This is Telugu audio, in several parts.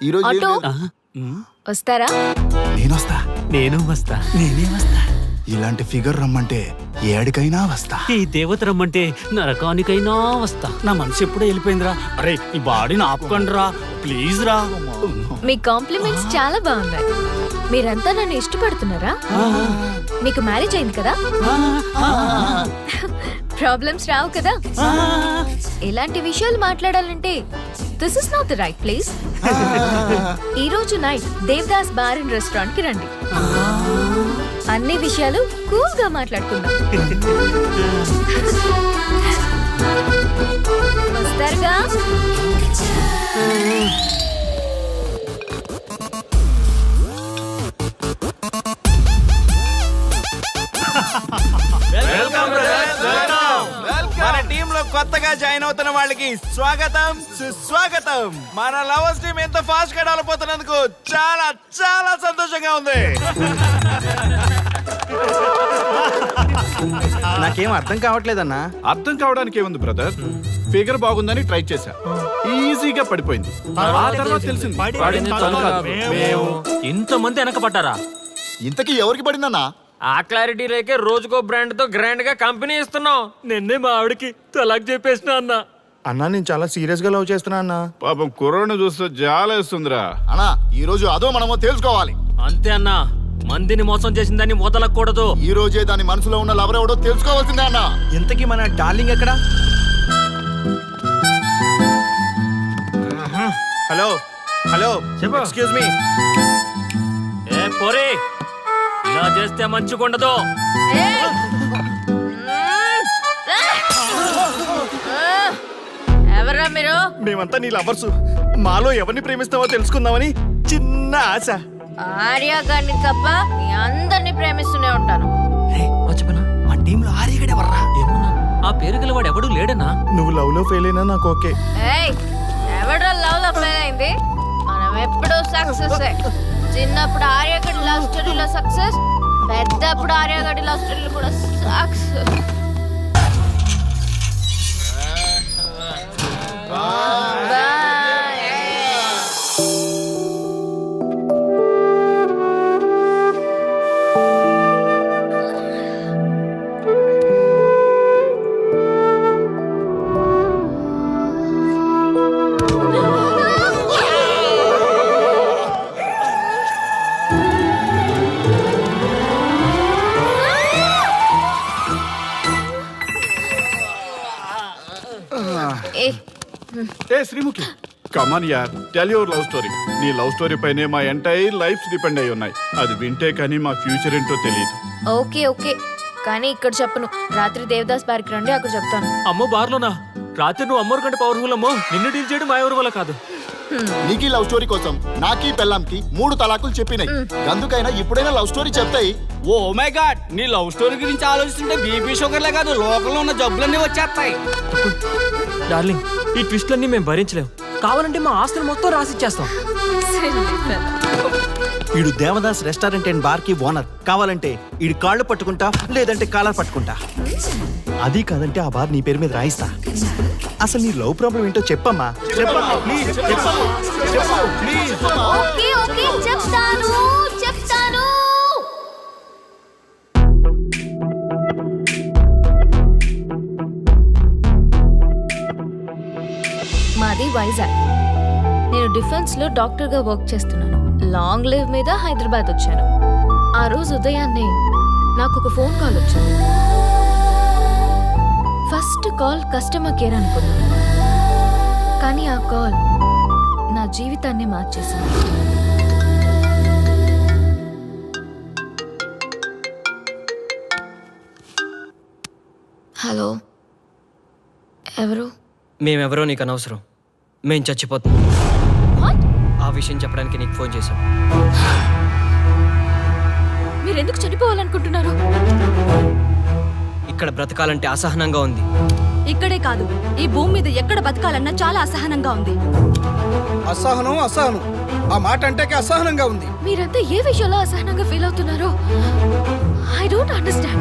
ఈ రోజు ఆటో వస్తారా? నేను వస్తా. నేనే వస్తా. ఇలాంటి ఫిగర్ రమ్మంటే ఏడికైనా వస్తా. ఈ దేవత రమ్మంటే నరకానికైనా వస్తా. నా మనసు ఎప్పుడో వెళ్ళిపోయిందిరా. అరే ఈ బాడీని ఆపుకోండి రా ప్లీజ్ రా. మీ కాంప్లిమెంట్స్ చాలా బాగున్నాయి. మీరంతా నన్ను ఇష్టపడుతున్నారా? మీకు మ్యారేజ్ అయింది కదా? ప్రాబ్లమ్స్ రావు కదా? ఇలాంటి విషయాలు మాట్లాడాలంటే this is not the right place. ఈ రోజు night Devdas bar and restaurant కి రండి. అన్ని విషయాలు కూల్ గా మాట్లాడుకుందాం. వస్తారుగా? మన టీమ్ లో కొత్తగా జాయిన్ అవుతున్న వాళ్ళకి స్వాగతం సుస్వాగతం. మన లవర్స్ టీమ్ ఎంత ఫాస్ట్ గా డెవలప్ అవుతున్నందుకు చాలా చాలా సంతోషంగా ఉంది. నాకేం అర్థం కావట్లేదన్నా. అర్థం కావడానికి ఏముంది బ్రదర్, ఫిగర్ బాగుందని ట్రై చేశా, ఈజీగా పడిపోయింది. ఆ తర్వాత తెలిసింది పడింది తను కాదు, మేము. ఇంతమంది వెనకపడ్డారా? ఇంతకీ ఎవరికి పడిందన్నా? ఆ క్లారిటీ లేకే రోజుకో బ్రాండ్ తో గ్రాండ్ గా కంపెనీ ఇస్తున్నాం. నిన్నే మా ఆవిడకి తలాక్ చెప్పేసిన అన్న. అన్నా నేను చాలా సీరియస్ గా లవ్ చేస్తున్నా అన్నా. పాపం కుర్రోడ్ని చూస్తే జాలేస్తుందిరా. అన్నా ఈ రోజు అదో మనమో తెలుసుకోవాలి. అంతే అన్నా, మందిని మోసం చేసిందని వదలకూడదు. ఈ రోజే దాని మనసులో ఉన్న లవర్ ఎవడో తెలుసుకోవాల్సిందే అన్నా. ఇంతకీ మన డార్లింగ్ ఎక్కడా? Hello hello excuse me. ఏ పోరే, ఇలా చేస్తే మంచిగుండదు. ఎవరా మీరు? మేమంతా నీ లవర్స్. మాలో ఎవరిని ప్రేమిస్తావో తెలుసుకుందామని చిన్న ఆశ. ఆర్య గారిని తప్ప మీ అందరిని ప్రేమిస్తూనే ఉంటాను. మర్చిపోయినా, మా టీమ్ లో ఆర్యగడే వర్రా. ఏమన్నా ఆ పేరు గలవాడు ఎవడు లేడనా? నువ్వు లవ్ లో ఫెయిల్ అయినా నాకు ఓకే. ఏయ్, ఎవడో లవ్ లో ఫెయిల్ అయింది? మనం ఎప్పుడూ సక్సెస్. చిన్నప్పుడు ఆర్యగడి లవ్ స్టోరీలో సక్సెస్, పెద్దప్పుడు ఆర్యగడి లవ్ స్టోరీలో కూడా సక్సెస్. ఏ శ్రీముఖి, కమాన్ యార్, టెల్ యువర్ లవ్ స్టోరీ. నీ లవ్ స్టోరీ పైనే మా ఎంటైర్ లైఫ్ డిపెండ్ అయి ఉన్నాయి. అది వింటే కానీ మా ఫ్యూచర్ ఏంటో తెలియదు. ఓకే ఓకే, కానీ ఇక్కడ చెప్పను. రాత్రి దేవదాస్ బార్కి రండి, అక్కడ చెప్తాను. అమ్మో బార్లోనా? రాత్రి నువ్వు అమ్మోరు కంటే పవర్ఫుల్ అమ్మో. నిన్ను డీల్ చేయడం మా ఎవరి వల్ల కాదు. నీకీ లవ్ స్టోరీ కోసం నాకీ పెళ్ళాంకి 3 తలాకులు చెప్పినాయి. అందుకైనా ఇప్పుడైనా లవ్ స్టోరీ చెప్తాయి. ఓ మై గాడ్, నీ లవ్ స్టోరీ గురించి ఆలోచిస్తుంటే బీపీ షుగర్లే కాదు లోకంలో ఉన్న జబ్బులన్నీ వచ్చేస్తాయి. డార్లింగ్, ఈ ట్విస్ట్లన్నీ మేము భరించలేం. కావాలంటే మా ఆస్తులు మొత్తం రాసిచ్చేస్తాం. ఈడు దేవదాస్ రెస్టారెంట్ అండ్ బార్ కి ఓనర్. కావాలంటే ఈడు కాళ్ళు పట్టుకుంటా, లేదంటే కాలర్ పట్టుకుంటా. అది కాదంటే ఆ బార్ నీ పేరు మీద రాయిస్తా. అసలు నీ లవ్ ప్రాబ్లం ఏంటో చెప్పమ్మా. చెప్పమ్మా ప్లీజ్, చెప్పమ్మా, చెప్పమ్మా ప్లీజ్. ఓకే ఓకే, చెప్తాను చెప్తాను. మాది వైజాగ్. నేను డిఫెన్స్ లో డాక్టర్ గా వర్క్ చేస్తున్నాను. లాంగ్ లీవ్ మీద హైదరాబాద్ వచ్చాను. ఆ రోజు ఉదయాన్నే నాకు ఒక ఫోన్ కాల్ వచ్చింది. ఫస్ట్ కాల్ కస్టమర్ కేర్ అనుకున్నాను, కానీ ఆ కాల్ నా జీవితాన్ని మార్చేసింది. హలో, ఎవరు? మేమెవరో నీకు అనవసరం. మేం చచ్చిపోతున్నాం. ఆ విషయం చెప్పడానికి నీకు ఫోన్ చేశాం. మీరెందుకు చనిపోవాలనుకుంటున్నారు? ఇక్కడ బ్రతకాలంటే అసహనంగా ఉంది. ఇక్కడే కాదు, ఈ భూమి మీద ఎక్కడ బతకాలన్నా చాలా అసహనంగా ఉంది. అసహనం అసహనం, ఆ మాట అంటే అసహనంగా ఉంది. మీరంతా ఏ విషయంలో అసహనంగా ఫీల్ అవుతున్నారో ఐ డోంట్ అండర్స్టాండ్.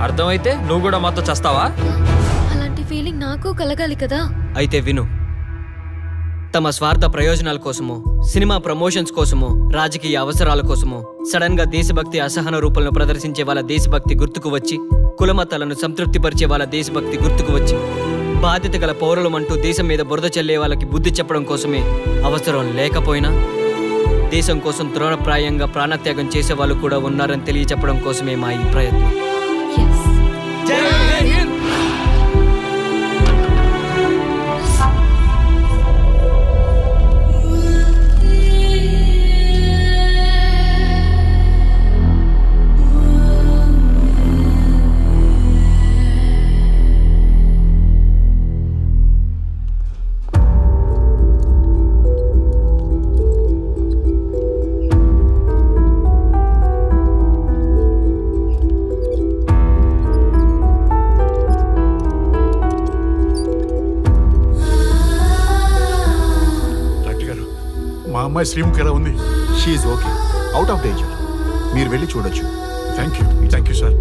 అర్థమైతే నువ్వు కూడా మాతో చస్తావా? అలాంటి ఫీలింగ్ నాకు కలగాలి కదా. అయితే విను, తమ స్వార్థ ప్రయోజనాల కోసమో సినిమా ప్రమోషన్స్ కోసమో రాజకీయ అవసరాల కోసమో సడన్ గా దేశభక్తి అసహన రూపంలో ప్రదర్శించే వాళ్ళ దేశభక్తి గుర్తుకు వచ్చి కులమతాలను సంతృప్తిపరిచే వాళ్ళ దేశభక్తి గుర్తుకు వచ్చి బాధ్యత గల పౌరులమంటూ దేశం మీద బురద చల్లే వాళ్ళకి బుద్ధి చెప్పడం కోసమే అవసరం లేకపోయినా దేశం కోసం తృణప్రాయంగా ప్రాణత్యాగం చేసే వాళ్ళు కూడా ఉన్నారని తెలియచెప్పడం కోసమే మా ఈ ప్రయత్నం. డాక్టర్ గారు, మా అమ్మాయి శ్రీముఖి ఎలా ఉంది? She's okay, out of danger. మీరు వెళ్ళి చూడొచ్చు. Thank you sir.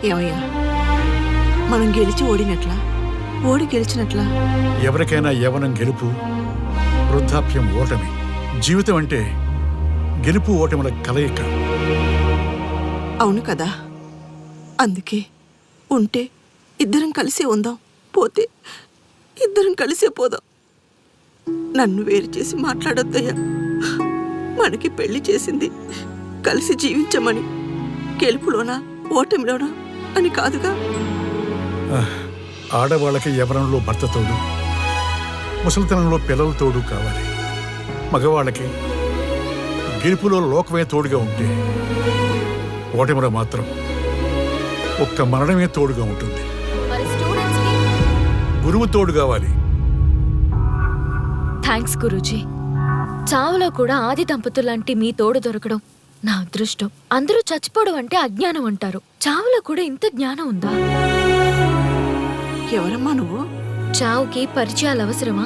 ఏమయ్యా, మనం గెలిచి ఓడినట్లా, ఓడి గెలిచినట్లా? ఎవరికైనా యవ్వనం గెలుపు, వృద్ధాప్యం ఓటమి. జీవితం అంటే గెలుపు ఓటముల కలయిక. అవును కదా, అందుకే ఉంటే ఇద్దరం కలిసే ఉందాం, పోతే ఇద్దరం కలిసే పోదాం. నన్ను వేరు చేసి మాట్లాడొద్దయ్యా. మనకి పెళ్లి చేసింది కలిసి జీవించమని, గెలుపులోనా ఓటమిలోనా అని కాదుగా. ఆడవాళ్ళకి యవ్వనంలో భర్త తోడు, ముసలితనంలో పిల్లల తోడు కావాలి. మగవాళ్ళకి గెలుపులో లోకమే తోడుగా ఉంటే, ఓటమిలో మాత్రం ఒక్క మరణమే తోడుగా ఉంటుంది. మరి స్టూడెంట్స్ కి గురువు తోడు కావాలి. థ్యాంక్స్ గురూజీ. చావులో కూడా ఆది దంపతులాంటి మీ తోడు దొరకడం నా అదృష్టం. అందరూ చచ్చిపోవడం అంటే అజ్ఞానం అంటారు, చావులో కూడా ఇంత జ్ఞానం ఉందా? ఎవరమ్మా నువ్వు? చావుకి పరిచయాలు అవసరమా?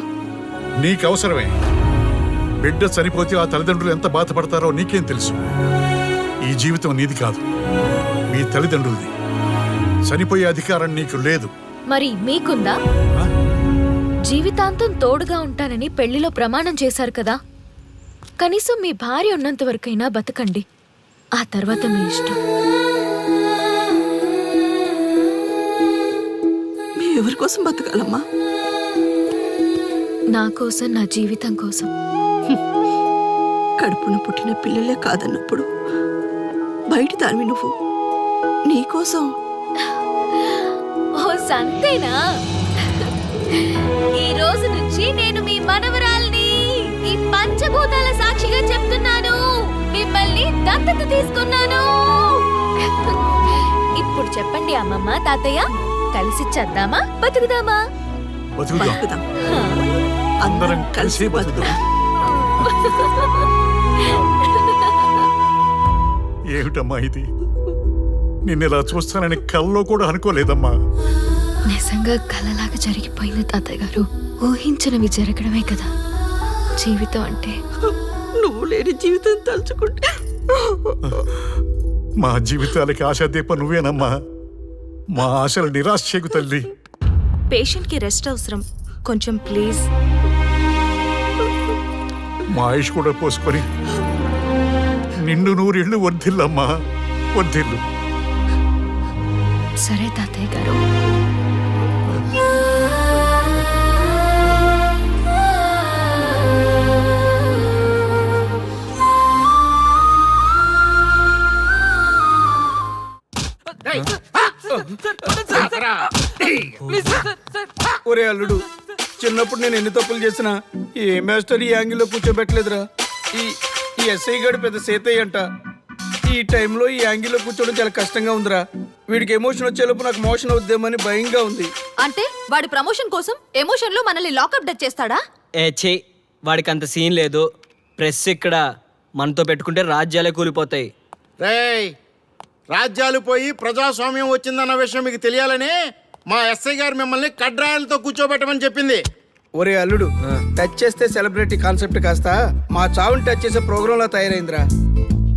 నీకు అవసరమే. బిడ్డ చనిపోతే ఆ తల్లిదండ్రులు ఎంత బాధపడతారో నీకేం తెలుసు? ఈ జీవితం నీది కాదు, మీ తల్లిదండ్రులది. చనిపోయే అధికారం నీకు లేదు. మరి మీకుందా? ఆ? జీవితాంతం తోడుగా ఉంటానని పెళ్లిలో ప్రమాణం చేశారు కదా, కనీసం మీ భార్య ఉన్నంత వరకైనా బతకండి, ఆ తర్వాత మీ ఇష్టం. మేమెవరి కోసం బతకాలమ్మా? నా కోసం, నా జీవితం కోసం. కడుపున పుట్టిన పిల్లలే కాదన్నప్పుడు బయట దానివి నువ్వు, నీకోసం. ఓ సంతేనా? ఈ రోజు నుంచి నేను మీ మనవరాల్ని, ఈ పంచభూతాల సాక్షిగా చెప్తున్నాను, మిమ్మల్ని దత్తత తీసుకున్నాను. ఇప్పుడు చెప్పండి అమ్మమ్మ, తాతయ్య, కలిసి చద్దామా బతుకుదామా? బతుకుదాం. బతుకుదాం. అందరం కలిసి బతుకుదాం. ఏమిటమ్మా ఇది? నిన్నెలా చూస్తానని కల్లో కూడా అనుకోలేదమ్మా. నిజంగా కలలాగా జరిగిపోయింది తాతయ్య గారు. ఊహించినవి జరగడమే కదా జీవితం అంటే. నువ్వు లేని జీవితం తలుచుకుంటే మా జీవితాలకి ఆశాదీప నువ్వేనమ్మా. మా ఆశలు నిరాశ చేయకు తల్లి. పేషెంట్ కి రెస్ట్ అవసరం, కొంచెం ప్లీజ్. మా ఆయుష్ కూడా పోసుకొని నిండు నూరేళ్లు వర్ధిల్లమ్మా, వర్ధిల్లు. సరే తాతయ్య గారు. ఒరే అల్లుడు, చిన్నప్పుడు నేను ఎన్ని తప్పులు చేసినా ఏ మాస్టర్ ఈ యాంగిల్లో కూర్చోబెట్టలేదురా. ఈ ఎస్ఐ గడు పెద్ద సేతయ్య అంట. ఈ టైంలో ఈ యాంగిల్లో కూర్చోవడం చాలా కష్టంగా ఉందిరా. వీడికి ఎమోషన్ వచ్చేలోపు నాకు మోషన్ అవుద్దేమని భయంగా ఉంది. అంటే వాడి ప్రమోషన్ కోసం ఎమోషన్ లో మనల్ని లాకప్ డెత్ చేస్తాడా? ఛీ, వాడికి అంత సీన్ లేదు. ప్రెస్ ఇక్కడ మనతో పెట్టుకుంటే రాజ్యాలే కూలిపోతాయి. రేయ్, రాజ్యాలు పోయి ప్రజాస్వామ్యం వచ్చిందన్న విషయం మీకు తెలియాలని మా ఎస్ఐ గారు మిమ్మల్ని కడ్రాయలతో కూర్చోబెట్టమని చెప్పింది. ఒరే అల్లుడు, టచ్ చేస్తే సెలబ్రిటీ కాన్సెప్ట్ కాస్త మా చావుని టచ్ చేసే ప్రోగ్రామ్ లా తయారైందిరా.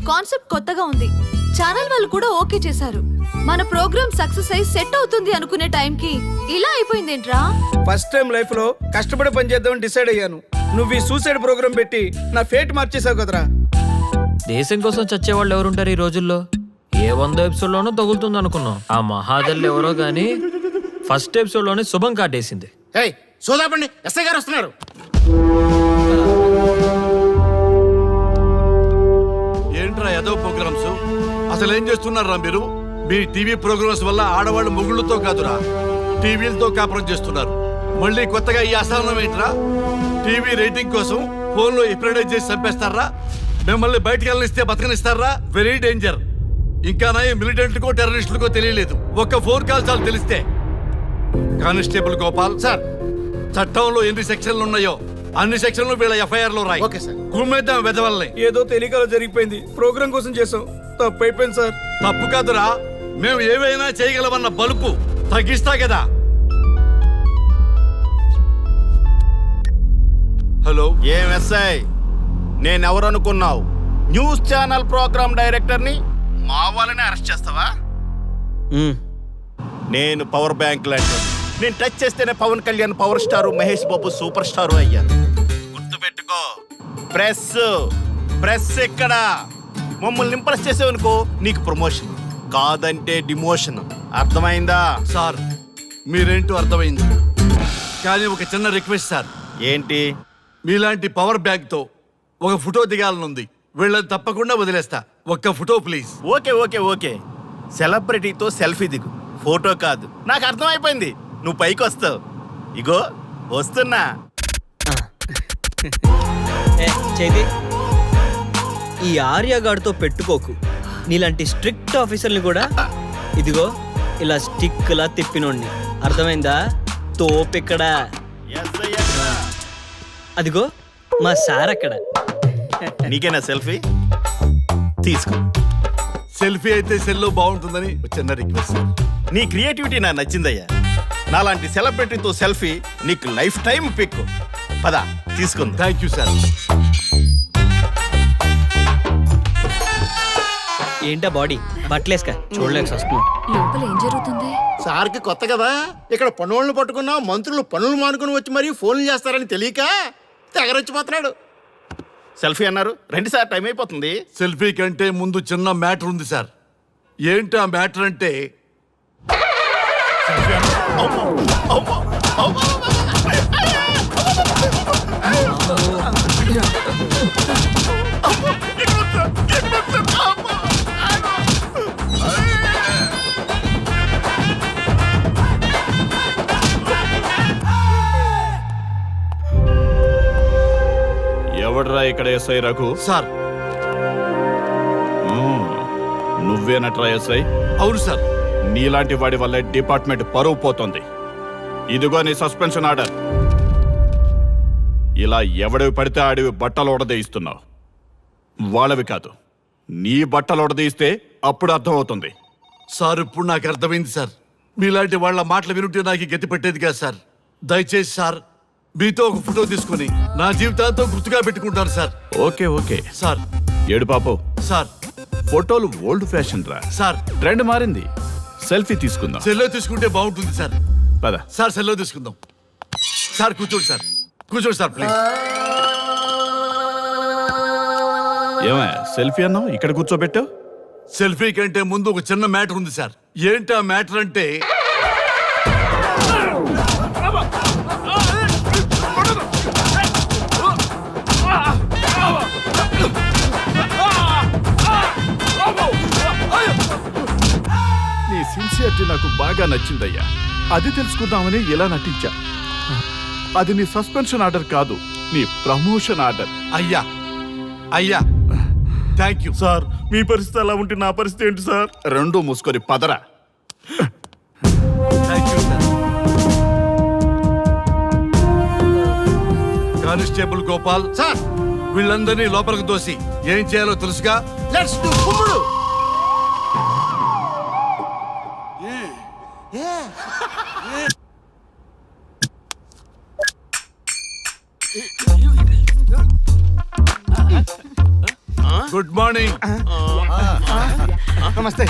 కాన్సెప్ట్ కొత్తగా ఉంది. ఛానల్ వాళ్ళు కూడా ఓకే చేశారు. మన ప్రోగ్రామ్ సక్సెస్ అయి సెట్ అవుతుంది అనుకునే టైంకి ఇలా అయిపోయిందేంట్రా? ఫస్ట్ టైం లైఫ్ లో కష్టపడి పని చేద్దామని డిసైడ్ అయ్యాను. నువ్వు ఈ సూసైడ్ ప్రోగ్రామ్ పెట్టి నా ఫేట్ మార్చేసావు కదరా. దేశం కోసం చచ్చేవాళ్ళు ఎవరుంటారు ఈ రోజుల్లో? ఏ 100 ఎపిసోడ్లోనో తగులుతుంది అనుకున్నాం. ఆ మహాదల్ ఎవరో గానీ ఫస్ట్ ఎపిసోడ్లోనే శుభం కాటేసింది. ఏయ్, సోదాపండి, ఎస్ఐ గారు వస్తున్నారు. ఏంట్రా ఏదో ప్రోగ్రామ్స్? అసలు ఏం చేస్తున్నారా మీరు? మీ టీవీ ప్రోగ్రామ్స్ వల్ల ఆడవాళ్ళు మొగుళ్ళతో కాదురా, టీవీలతో కాపురం చేస్తున్నారు. మళ్ళీ కొత్తగా ఈ అసహనం ఏంట్రా? టీవీ రేటింగ్ కోసం ఫోన్లో ఎప్రిడైజ్ చేసి చంపేస్తారా? మిమ్మల్ని బయటకు వెళ్ళనిస్తే బతకనిస్తారా? Very danger. ఇంకా మిలిటెంట్కో టెర్రరిస్టులకో తెలియలేదు, ఒక్క ఫోన్ కాల్ చాలు తెలిస్తే. కానిస్టేబుల్ గోపాల్ సార్, చట్టంలో ఎన్ని సెక్షన్లు ఉన్నాయో అన్ని సెక్షన్లు వీళ్ళ ఎఫ్ఐఆర్ లో రాయి. Okay sir. కుమ్మేద్దాం వెదవల్ని. ఏదో తెలియకలో జరిగిపోయింది. ప్రోగ్రామ్ కోసం చేసాం, తప్పు అయిపోయింది సార్. తప్పు కాదురా, మేము ఏవైనా చేయగలమన్న బలుపు తగ్గిస్తా కదా. హలో, ఏం ఎస్ఐ, నేనెవరనుకున్నావు? న్యూస్ ఛానల్ ప్రోగ్రామ్ డైరెక్టర్ని మా వాళ్ళని అరెస్ట్ చేస్తావా? నేను పవర్ బ్యాంక్ లాంటి. నేను టచ్ చేస్తేనే Pawan Kalyan power star, Mahesh Babu super star అయ్యాను. గుర్తుపెట్టుకో, ప్రెస్ ఎక్కడ మమ్మల్ని ఇంప్రెస్ చేసావనుకో నీకు ప్రమోషన్, కాదంటే డిమోషన్. అర్థమైందా? సార్ మీరేంటో అర్థమైంది, కానీ ఒక చిన్న రిక్వెస్ట్ సార్. ఏంటి? మీలాంటి పవర్ బ్యాంక్ తో ఒక ఫోటో దిగాలనుంది. వీళ్ళని తప్పకుండా వదిలేస్తా, ఒక్క ఫోటో ప్లీజ్. ఓకే, సెలబ్రిటీతో సెల్ఫీ దిగు, ఫోటో కాదు. నాకు అర్థమైపోయింది, నువ్వు పైకి వస్తావు. ఇగో వస్తున్నా. చేతి ఈ ఆర్యగాడితో పెట్టుకోకు. నీలాంటి స్ట్రిక్ట్ ఆఫీసర్ని కూడా ఇదిగో ఇలా స్టిక్లా తిప్పినోడిని. అర్థమైందా? తోపిక్కడ. అదిగో మా సార్ అక్కడ. నీకేనా సెల్ఫీ? తీసుకో. సెల్ఫీ అయితే సెల్లో బాగుంటుందని చిన్న రిక్వెస్ట్ సార్. నీ క్రియేటివిటీ నాకు నచ్చిందయ్యా. నాలాంటి సెలబ్రిటీతో సెల్ఫీ నీకు లైఫ్ టైం పిక్. పద తీసుకుందా. Thank you sir. ఏంటా బాడీ బట్టలేసుక చూడలేక వస్తున్నాం. లోపల ఏం జరుగుతుంది? సార్కి కొత్త కదా, ఇక్కడ పనులను పట్టుకున్నా మంత్రులు పనులు మానుకుని వచ్చి మరీ ఫోన్లు చేస్తారని తెలియక తెగరొచ్చిపోతున్నాడు. సెల్ఫీ అన్నారు, రండి సార్, టైం అయిపోతుంది. సెల్ఫీ కంటే ముందు చిన్న మ్యాటర్ ఉంది సార్. ఏంటి ఆ మ్యాటర్ అంటే, ఎవడ్రా ఇక్కడ ఎస్ఐ రఘు? సార్ నువ్వేనట్రా ఎస్ఐ? అవును సార్. నీలాంటి వాడి వల్ల డిపార్ట్మెంట్ పరువు పోతుంది. ఇదిగో నీ సస్పెన్షన్ ఆర్డర్. ఇలా ఎవడివి పడితే ఆడివి బట్టలు ఉడదీయిస్తున్నావు. వాళ్ళవి కాదు, నీ బట్టలు ఉడదీయిస్తే అప్పుడు అర్థమవుతుంది. సార్ ఇప్పుడు నాకు అర్థమైంది సార్. మీలాంటి వాళ్ళ మాటలు వినుంటే నాకు గతి పెట్టేది కాదు సార్. దయచేసి సార్ మీతో ఒక ఫోటో తీసుకుని నా జీవితాంతో గుర్తుగా పెట్టుకుంటాను సార్. Okay sir. ఏడు పాపు సార్. ఫోటోలు ఓల్డ్ ఫ్యాషన్ రా సార్. ట్రెండ్ మారింది. సెల్ఫీ తీసుకుందాం. సెల్లో తీసుకుంటే బాగుంటుంది సార్. పద సార్, సెల్లో తీసుకుందాం. సార్ కూర్చోండి సార్, కూర్చోండి సార్ ప్లీజ్. ఏమా సెల్ఫీ అన్నావు, ఇక్కడ కూర్చోబెట్టావు? సెల్ఫీ కంటే ముందు ఒక చిన్న మ్యాటర్ ఉంది సార్. ఏంటి ఆ మ్యాటర్ అంటే, నీ సిన్సియరిటీ నాకు బాగా నచ్చిందయ్యా. అది తెలుసుకుందామని ఇలా నటించా. అది నీ సస్పెన్షన్ ఆర్డర్ కాదు, నీ ప్రమోషన్ ఆర్డర్. అయ్యా థ్యాంక్ యూ. సార్ మీ పరిస్థితి అలా ఉంటే నా పరిస్థితి ఏంటి సార్? రెండు మూసుకొని పదరా. Thank you sir. Constable Gopal sir వీళ్ళందరినీ లోపలికి తోసి ఏం చేయాలో తెలుసుగా. లెట్స్ డు కుమ్ముడు. Good morning. నమస్తే.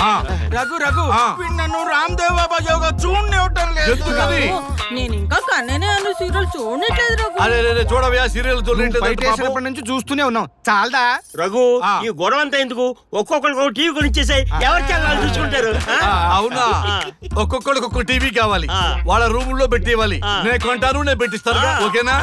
రఘు రఘు ఆ. వీడు నన్ను రామ్ దేవ్ బాబా యోగా చూడనివ్వటం లేదు. ఎందుకని? నేను ఇంకా కన్ననే అను సీరియల్ చూడట్లేదు రఘు. అరే రే చూడవయ్యా సీరియల్ బయట వేసినప్పటి నుంచి చూస్తూనే ఉన్నాం. చాలదా? రఘు ఆ. ఈ గొడవ అంతా ఎందుకు? ఒక్కొక్కరికి టీవీ కొనిచ్చేసాయి. ఎవరి ఛానల్ చూసుకుంటారు? అవునా? ఒక్కొక్కడికి ఒక్క టీవీ కావాలి, వాళ్ళ రూమ్ లో పెట్టివ్వాలి. నేను కొంటాను, నేను పెట్టిస్తాను. ఓకేనా?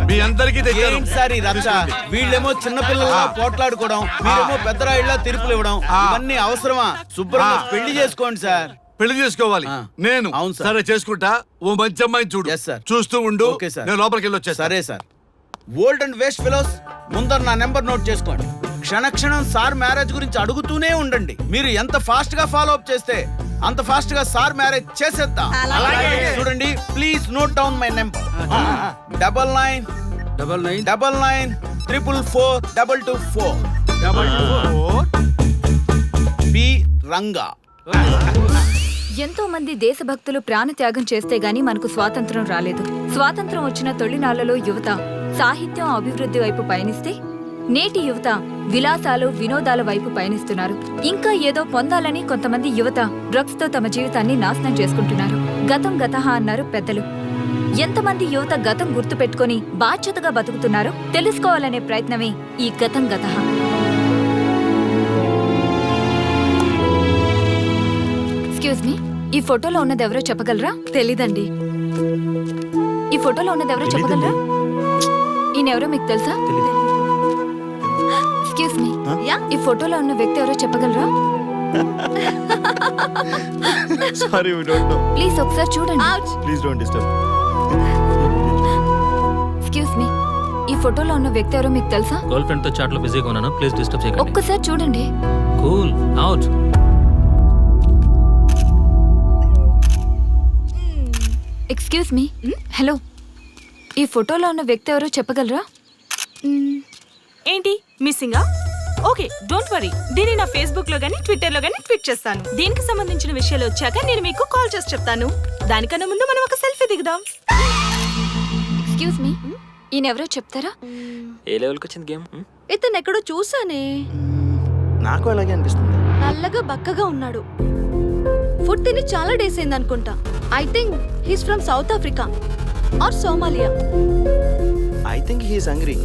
మీ అందరికీ తెచ్చాను. సార్ ఈ రచ్చ వీళ్ళేమో చిన్నపిల్లల పోట్లాడుకోవడం, మీరేమో పెద్దరాయిళ్ళ తీర్పులు ఇవ్వడం, ఇవన్నీ అవసరమా? శుభ్రంగా పెళ్లి చేసుకోండి సార్. పెళ్లి చేసుకోవాలి నేను. అవును సార్. సరే చేసుకుంటా. ఓ మంచి అమ్మాయిని చూడు. Yes, sir. చూస్తూ ఉండు. Okay, sir. నేను లోపలికి వెళ్ళి వచ్చేస్తా. సరే sir. Old and waste fellows, ముందర నా నెంబర్ నోట్ చేసుకోండి. క్షణక్షణం సార్ మ్యారేజ్ గురించి అడుగుతూనే ఉండండి. మీరు ఎంత ఫాస్ట్ గా ఫాలో అప్ చేస్తే అంత ఫాస్ట్ గా సార్ మ్యారేజ్ చేసేద్దాం. చూడండి, please note down my number. 9999442224 B Ranga. ఎంతో మంది దేశభక్తులు ప్రాణత్యాగం చేస్తే గాని మనకు స్వాతంత్రం రాలేదు. స్వాతంత్రం వచ్చిన తొలినాళ్లలో యువత సాహిత్యం అభివృద్ధి వైపు పయనిస్తే నేటి యువత విలాసాలు వినోదాల వైపు పయనిస్తున్నారు. ఇంకా ఏదో పొందాలని కొంతమంది యువత డ్రగ్స్ తో తమ జీవితాన్ని నాశనం చేసుకుంటున్నారు. గతం గతహ అన్నారు పెద్దలు. ఎంతమంది యువత గతం గుర్తు పెట్టుకుని బాధ్యతగా బతుకుతున్నారో తెలుసుకోవాలనే ప్రయత్నమే ఈ గతం గతహ. ఎక్స్క్యూజ్ మీ, ఈ ఫోటోలో ఉన్నది ఎవరో చెప్పగలరా? తెలీదండి. ఈ ఫోటోలో ఉన్నది ఎవరో చెప్పగలరా? ఈయనెవరో మీకు తెలుసా? ఎక్స్క్యూజ్ మీ, ఈ ఫోటోలో ఉన్న వ్యక్తి ఎవరో చెప్పగలరా? Sorry we don't know. Please ఒకసారి చూడండి. Please don't disturb. Excuse me, ఈ ఫోటోలో ఉన్న వ్యక్తి ఎవరో మీకు తెలుసా? గర్ల్ ఫ్రెండ్ తో చాట్ లో బిజీగా ఉన్నాను, ప్లీజ్ డిస్టర్బ్ చేయకండి. ఒక్కసారి చూడండి. Cool out. Excuse me, hello, ఈ ఫోటోలో ఉన్న వ్యక్తి ఎవరో చెప్పగలరా? ఏంటి మిస్సింగా? Okay, don't worry. దీన్ని నా ఫేస్బుక్ లో గానీ ట్విట్టర్ లో గానీ ట్వీట్ చేస్తాను. దీనికి సంబంధించిన విషయాలు వచ్చాక నేను మీకు కాల్ చేసి చెప్తాను. దానికన్నా ముందు మనం ఒక సెల్ఫీ దిగుదాం. ఎక్స్క్యూజ్ మీ, ఈయన ఎవరో చెప్తారా? ఏ లెవెల్కి వచ్చింది గేమ్? ఇతను ఎక్కడో చూసానే. నాకు అలాగే అనిపిస్తుంది. నల్లగా బక్కగా ఉన్నాడు. ఫుడ్ తిని చాలా డేస్ అయింది అనుకుంటా. I think he's from South Africa or Somalia. I think he is hungry.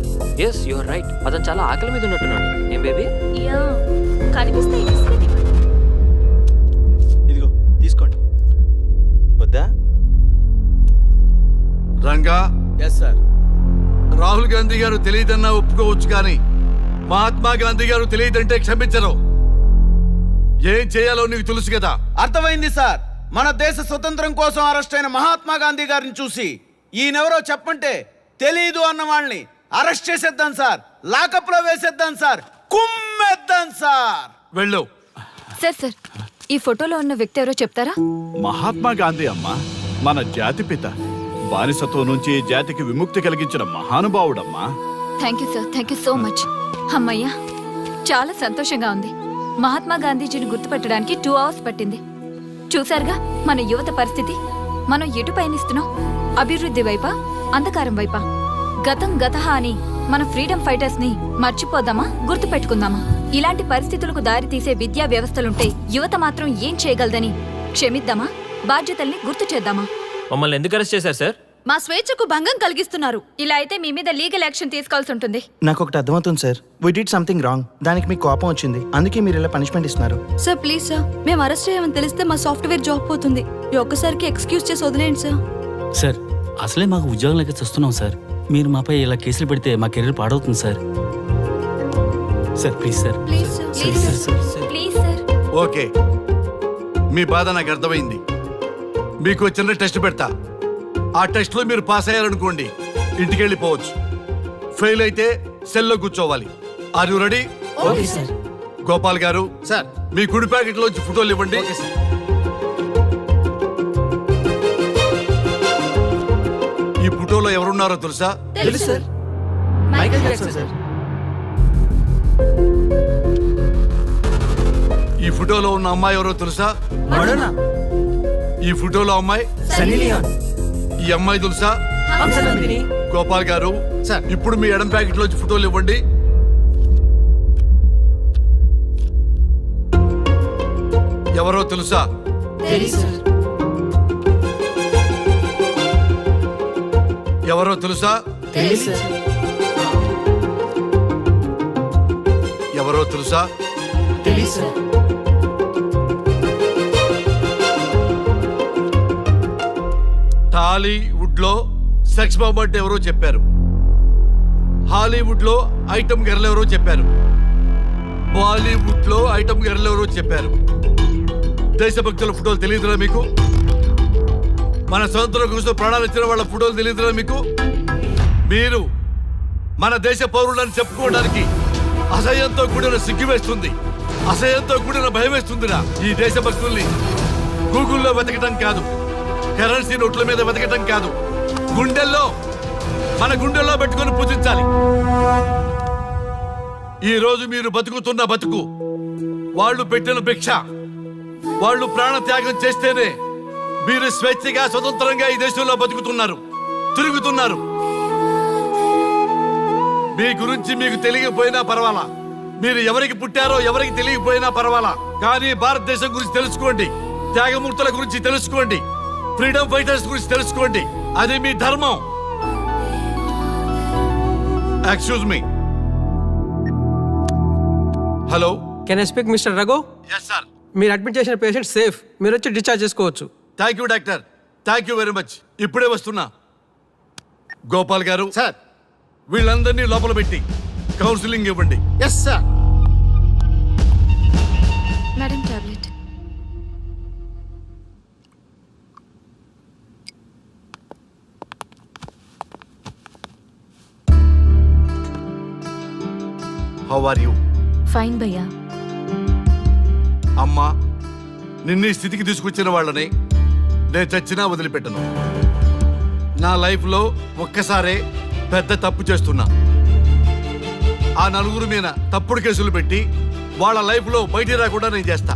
Yes you are right. అతను చాలా ఆకలి మీద ఉన్నట్టున్నాడు. ఏం బేబీ? యా, కనిపిస్తే ఇదిగో తీసుకోండి. వద్దా? Ranga, yes sir. రాహుల్ గాంధీ గారు తెలియదన్నా ఒప్పుకోవచ్చు, కానీ మహాత్మా గాంధీ గారు తెలియదంటే క్షమించరు. ఏం చేయాలో నీకు తెలుసు కదా. అర్థమైంది సార్. మన దేశ స్వతంత్రం కోసం అరెస్ట్ అయిన మహాత్మా గాంధీ గారిని చూసి ఈయనెవరో చెప్పంటే తెలీదు అన్న వాళ్ళని అరెస్ట్ చేసేద్దాం సార్. లాకప్ లో వేసేద్దాం సార్. కుమ్మేద్దాం సార్. వెళ్ళు. సార్ సార్, ఈ ఫోటోలో ఉన్న వ్యక్తి ఎవరో చెప్తారా? మహాత్మా గాంధీ అమ్మ మన జాతిపిత. బానిసత్వం నుంచి జాతికి విముక్తి కలిగించిన మహానుభావుడమ్మా. Thank you sir, thank you so much. అమ్మయ్యా, చాలా సంతోషంగా ఉంది. మహాత్మా గాంధీజీని గుర్తుపెట్టడానికి 2 hours పట్టింది. చూసారుగా మన యువత పరిస్థితి. మనం ఎటు పయనిస్తున్నాం? అభివృద్ధి వైపా, అంధకారం వైపా? గతం గతహ అని మన ఫ్రీడమ్ ఫైటర్స్ ని మర్చిపోదామా, గుర్తు పెట్టుకుందామా? ఇలాంటి పరిస్థితులకు దారి తీసే విద్యా వ్యవస్థలుంటే యువత మాత్రం ఏం చేయగలదని క్షమిద్దామా? బాధ్యతల్ని గుర్తు చేద్దామా? మమ్మల్ని ఎందుకు అరెస్ట్ చేశారు సార్? మా స్వేచ్ఛకు భంగం కలిగిస్తున్నారు. ఇలా అయితే మీ మీద లీగల్ యాక్షన్ తీసుకోవాల్సి ఉంటుంది. నాకు ఒకటి అర్థమవుతుంది sir. We did something wrong. దానికి మీకు కోపం వచ్చింది, అందుకే మీరు ఇలా పనిష్మెంట్ ఇస్తున్నారు. సార్ ప్లీజ్ సార్, మేము అరెస్ట్ చేయమని తెలిస్తే మా సాఫ్ట్వేర్ జాబ్ పోతుంది. ఈ ఒక్కసారికి ఎక్స్క్యూజ్ చేసి వదిలేండి సార్. సార్ అసలే మాకు ఉద్యోగం లేక చూస్తున్నాం సార్. మీరు మాపై ఇలా కేసులు పెడితే మా కెరీర్ పాడవుతుంది sir. Sir please sir. Please sir. Please sir, please sir. Okay, మీ బాధ నాకు అర్థమైంది. మీకు చిన్న టెస్ట్ పెడతా. ఆ టెస్ట్లో మీరు పాస్ అయ్యారనుకోండి, ఇంటికి వెళ్ళిపోవచ్చు. ఫెయిల్ అయితే సెల్లో కూర్చోవాలి. Are you ready? గోపాల్ గారు సార్ మీ కుడి ప్యాకెట్ లోంచి ఫోటోలు ఇవ్వండి. ఈ ఫోటోలో ఎవరున్నారో తెలుసా? తెలుసు సార్, మైకేల్ జాక్సన్ సార్. ఈ ఫోటోలో ఉన్న అమ్మాయి ఎవరో తెలుసా? మడోనా. ఈ ఫోటోలో అమ్మాయి సన్నీ లియోన్. ఈ అమ్మాయి తెలుసా? హంసనందిని. గోపాల్ గారు సార్. ఇప్పుడు మీ ఎడం ప్యాకెట్ లోంచి ఫోటోలు ఇవ్వండి. ఎవరో తెలుసా? తెలుసు సార్. ఎవరో తెలుసా? తెలుసు సార్. ఎవరో తెలుసా? తెలుసు సార్. టాలీవుడ్ లో సెక్స్ బాంబ్ అంటే ఎవరో చెప్పారు. హాలీవుడ్ లో ఐటమ్ గర్ల్ ఎవరో చెప్పారు. బాలీవుడ్ లో ఐటమ్ గర్ల్ ఎవరో చెప్పారు. దేశభక్తుల ఫోటోలు తెలియదురా మీకు? మన స్వతంత్రం కోసం ప్రాణాలు ఇచ్చిన వాళ్ళ ఫోటోలు తెలియదురా మీకు? మీరు మన దేశ పౌరులని చెప్పుకోవడానికి అసహ్యంతో కూడిన సిగ్గు వేస్తుంది, అసహ్యంతో కూడిన భయం వేస్తుందిరా. ఈ దేశభక్తుల్ని గూగుల్లో వెతకటం కాదు, కరెన్సీ నోట్ల మీద వెతకటం కాదు, మన గుండెల్లో పెట్టుకొని పూజించాలి. ఈ రోజు మీరు బతుకుతున్న బతుకు వాళ్ళు పెట్టిన భిక్ష. వాళ్ళు ప్రాణ త్యాగం చేస్తేనే మీరు స్వేచ్ఛగా స్వతంత్రంగా ఈ దేశంలో బతుకుతున్నారు, తిరుగుతున్నారు. మీ గురించి మీకు తెలియకపోయినా పర్వాలా, మీరు ఎవరికి పుట్టారో ఎవరికి తెలియకపోయినా పర్వాలా, కానీ భారతదేశం గురించి తెలుసుకోండి, త్యాగమూర్తుల గురించి తెలుసుకోండి, ఫ్రీడమ్ ఫైటర్స్ గురించి తెలుసుకోండి. అది మీ ధర్మం. Excuse me. Hello, can I speak mister Raghu? Yes sir. మీరు అడ్మిట్ చేసిన పేషెంట్ సేఫ్, మీరు వచ్చి డిశ్చార్జ్ చేసుకోవచ్చు. Thank you doctor, thank you very much. ఇప్పుడే వస్తున్నా. గోపాల్ గారు సార్. వీళ్ళందరినీ లోపల పెట్టి కౌన్సిలింగ్ ఇవ్వండి. Yes sir. Madam tablet. How are you? Fine భయ్యా. అమ్మా, నిన్ను ఈ స్థితికి తీసుకొచ్చిన వాళ్ళని నేను చచ్చినా వదిలిపెట్టను. నా లైఫ్లో ఒక్కసారే పెద్ద తప్పు చేస్తున్నా. ఆ నలుగురు మీద తప్పుడు కేసులు పెట్టి వాళ్ళ లైఫ్లో బయటికి రాకుండా నేను చేస్తా.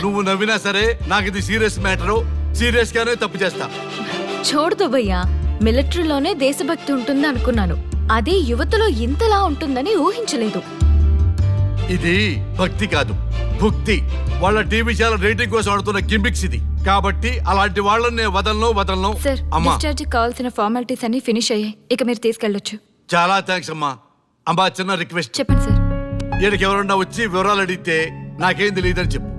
నువ్వు నవ్వినా సరే నాకు ఇది సీరియస్ మ్యాటరు, సీరియస్ గానే తప్పు చేస్తా. చూడదు భయ్యా, మిలిటరీలోనే దేశభక్తి ఉంటుంది అనుకున్నాను, అదే యువతలో ఇంతలా ఉంటుందని ఊహించలేదు. ఇది భక్తి కాదు, భుక్తి. వాళ్ళ టీవీ ఛానల్ రేటింగ్ కోసం ఆడుతున్న గిమిక్స్ ఇది. కాబట్టి అలాంటి వాళ్ళని నేను వదలను. సార్, అమ్మా, డిశ్చార్జ్ కావాల్సిన ఫార్మాలిటీస్ అన్ని ఫినిష్ అయ్యాయి, ఇక మీరు తీసుకెళ్ళొచ్చు. చాలా థ్యాంక్స్ అమ్మా. అమ్మా, చిన్న రిక్వెస్ట్. చెప్పండి సార్. ఈయనకి ఎవరన్నా వచ్చి వివరాలు అడిగితే నాకేం తెలియదని చెప్పు.